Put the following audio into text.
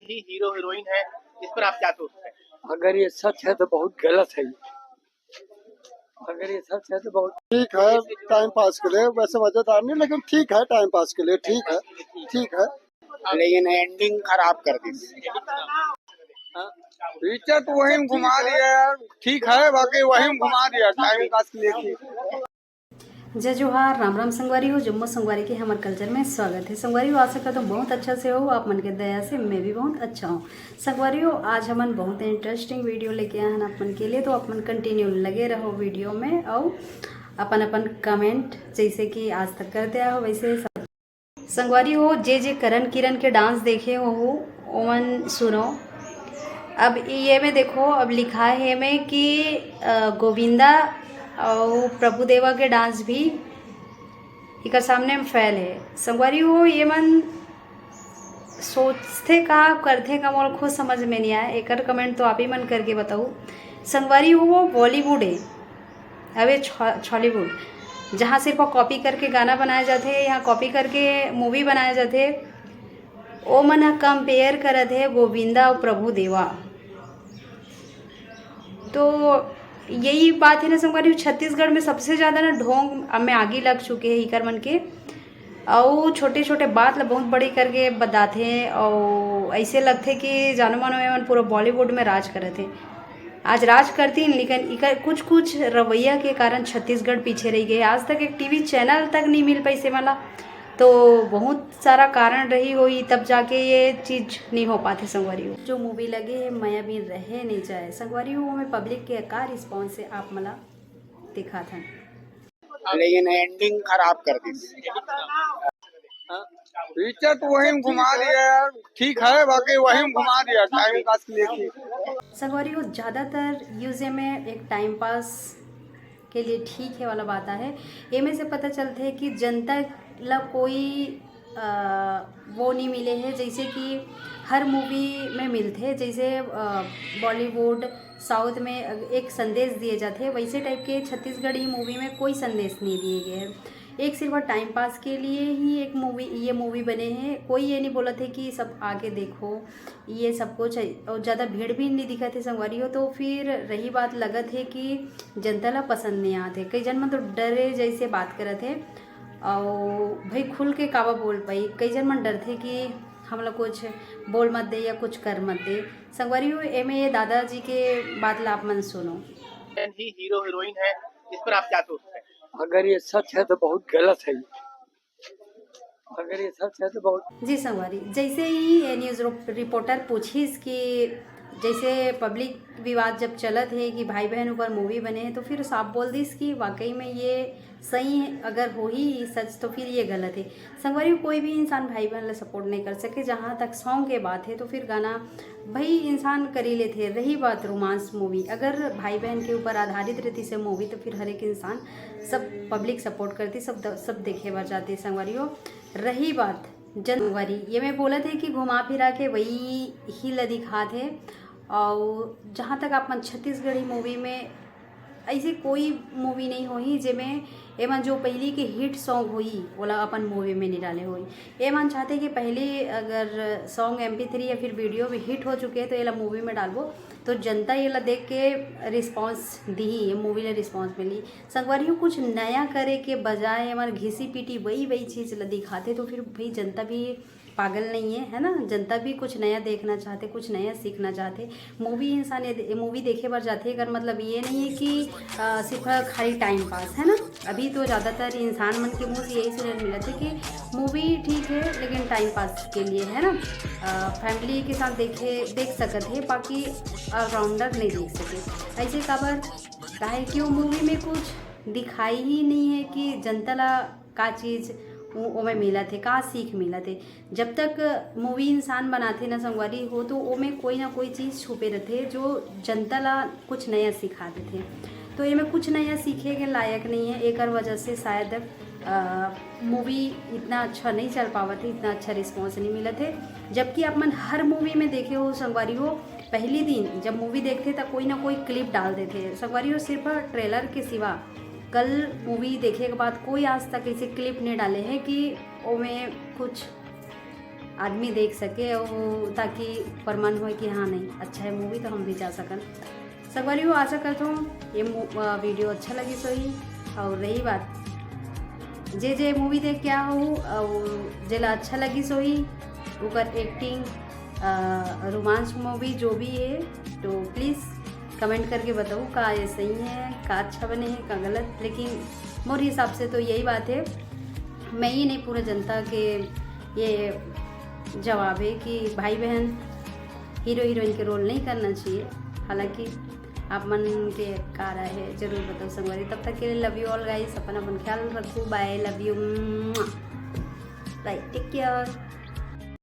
ही hero heroine है, इस पर आप क्या सोचते हैं? अगर ये सच है तो बहुत गलत है। अगर ये सच है तो बहुत ठीक है, टाइम पास के लिए वैसे मजेदार नहीं, लेकिन ठीक है, टाइम पास के लिए ठीक है, ठीक है। लेकिन एंडिंग खराब कर दी। पिक्चर तो वही घुमा दिया यार, ठीक है, बाकी वही घुमा दिया टाइम पास के लिए ठीक। जय जोहार, राम राम संगवारी हो। जम्मू संगवारी के हमारे कल्चर में स्वागत है। संगवारी हो, आशा करता हूँ बहुत अच्छा से हो। आप मन के दया से मैं भी बहुत अच्छा हूँ। संगवारी हो, आज हमन बहुत इंटरेस्टिंग वीडियो लेके आए हैं अपन के लिए, तो अपन कंटिन्यू लगे रहो वीडियो में और अपन अपन कमेंट जैसे कि आज तक करते आए हो वैसे संगवारी हो। जे करण किरण के डांस देखे हो ओमन सुनो। अब ये में देखो, अब लिखा है में कि गोविंदा और प्रभुदेवा के डांस भी एक सामने में फैल है। संगवारी हो, ये मन सोचते का करते का मोल खुद समझ में नहीं आया। एक कमेंट तो आप ही मन करके बताओ। संगवारी हो, वो बॉलीवुड है अबे छॉलीवुड, जहाँ सिर्फ कॉपी करके गाना बनाए जाते हैं, यहाँ कॉपी करके मूवी बनाए जाते हैं। ओ मन कंपेयर करत है गोविंदा और प्रभुदेवा। तो यही बात है ना संगवारी, छत्तीसगढ़ में सबसे ज़्यादा ना ढोंग में आगे लग चुके हैं इकर मन के, और छोटे छोटे बात ला बहुत बड़ी करके बताते हैं और ऐसे लगते कि जानो मानो एमन पूरा बॉलीवुड में राज करते हैं। आज राज करती हैं, लेकिन इकर कुछ कुछ रवैया के कारण छत्तीसगढ़ पीछे रह गए। आज तक एक टीवी चैनल तक नहीं मिल पाई से वाला, तो बहुत सारा कारण रही हुई, तब जाके ये चीज़ नहीं हो पाते। संगवारी हो, जो मूवी लगे है मैं भी रहे नहीं जाए। संगवारी हो, में पब्लिक के का रिस्पॉन्स है आप मला दिखा था, लेकिन एंडिंग खराब कर दी। पिक्चर तो वही घुमा दिया यार, ठीक है, बाकी वही घुमा दिया टाइम पास के लिए ठीक। संगवारी हो, ज़्यादातर यूज़े में एक टाइम पास के लिए ठीक है वाला बात है। ये में से पता चलता है कि जनता ला कोई वो नहीं मिले हैं जैसे कि हर मूवी में मिलते हैं। जैसे बॉलीवुड साउथ में एक संदेश दिए जाते हैं, वैसे टाइप के छत्तीसगढ़ी मूवी में कोई संदेश नहीं दिए गए हैं। एक सिर्फ टाइम पास के लिए ही एक मूवी, ये मूवी बने हैं। कोई ये नहीं बोला थे कि सब आगे देखो ये सब कुछ, और ज़्यादा भीड़ भी नहीं दिखा थे संगवारी हो। तो फिर रही बात लगत है कि जनता ला पसंद नहीं आते। कई जन मन तो डरे जैसे बात करत है और भाई खुल के कावा बोल पाई। कई जन मन डर थे कि हम लोग कुछ बोल मत दे या कुछ कर मत दे। संगवारी हो, एमे ये दादाजी के बात ला आप मन सुनो। ही हीरो हीरोइन है, इस पर आप क्या सोचते हैं? अगर ये सच है तो बहुत गलत है। अगर ये सच है तो बहुत जी संगवारी, जैसे ही ये न्यूज़ रिपोर्टर पूछीस कि जैसे पब्लिक विवाद जब चलत है कि भाई बहन ऊपर मूवी बने हैं, तो फिर साफ बोल दीस कि वाकई में ये सही है। अगर हो ही सच तो फिर ये गलत है। संगवारी, कोई भी इंसान भाई बहन ला सपोर्ट नहीं कर सके। जहाँ तक सॉन्ग के बात है तो फिर गाना भाई इंसान कर ही लेते। रही बात रोमांस मूवी, अगर भाई बहन के ऊपर आधारित रहती से मूवी तो फिर हर एक इंसान सब पब्लिक सपोर्ट करती, सब देखे बार जाती है। संगवारी हो, रही बात जनवरी, ये मैं बोला थे कि घुमा फिरा के वही ही ला दिखा थे। और जहाँ तक अपन छत्तीसगढ़ी मूवी में ऐसी कोई मूवी नहीं हुई जिसमें एमन जो पहली के हिट सॉन्ग हुई बोला अपन मूवी में नहीं डाले हुई। एमन चाहते कि पहले अगर सॉन्ग MP3 या फिर वीडियो भी हिट हो चुके हैं तो ये ला मूवी में डालबो, तो जनता ये ला देख के रिस्पांस दी, ये मूवी ला रिस्पांस मिली। संगवारी, कुछ नया करे के बजाय एमन घिसी पीटी वही चीज़ ला दिखाते, तो फिर भाई जनता भी पागल नहीं है ना। जनता भी कुछ नया देखना चाहते, कुछ नया सीखना चाहते। मूवी इंसान मूवी देखे बार जाते, अगर मतलब ये नहीं है कि सिर्फ खाली टाइम पास है ना। अभी तो ज़्यादातर इंसान मन के मुँह से यही सुनने मिला था कि मूवी ठीक है लेकिन टाइम पास के लिए है ना, फैमिली के साथ देख सकते हैं, बाकी ऑलराउंडर नहीं देख सके। ऐसे खबर काहे कि वो मूवी में कुछ दिखाई ही नहीं है कि जनता ला का चीज़ वो में मिला थे, का सीख मिला थे। जब तक मूवी इंसान बनाते ना संगवारी हो, तो वो में कोई ना कोई चीज़ छुपे रहते जो जनता ला कुछ नया सिखाते थे। तो ये में कुछ नया सीखे के लायक नहीं है। एक वजह से शायद मूवी इतना अच्छा नहीं चल पावा थे, इतना अच्छा रिस्पॉन्स नहीं मिला थे। जबकि अपन हर मूवी में देखे हो संगवारी हो, पहली दिन जब मूवी देखते तो कोई ना कोई क्लिप डाल देते संगवारी हो। सिर्फ ट्रेलर के सिवा कल मूवी देखने के बाद कोई आज तक ऐसे क्लिप नहीं डाले हैं कि वो में कुछ आदमी देख सके और ताकि प्रमाण हो कि हाँ नहीं अच्छा है मूवी तो हम भी जा सकन। संगवारी वो आशा करता हूँ ये वीडियो अच्छा लगी सोई। और रही बात जे मूवी देख क्या हो और जेला अच्छा लगी सोई उकर एक्टिंग रोमांस मूवी जो भी है तो प्लीज़ कमेंट करके बताओ का ये सही है का अच्छा बने है का गलत। लेकिन मोर हिसाब से तो यही बात है, मैं ही नहीं पूरा जनता के ये जवाब है कि भाई बहन हीरो हीरोइन के रोल नहीं करना चाहिए। हालांकि आप मन के का राय है जरूर बताओ संगवारी। तब तक के लिए लव यू ऑल गाइस, अपन ख्याल रखो, bye, love you, right, take care.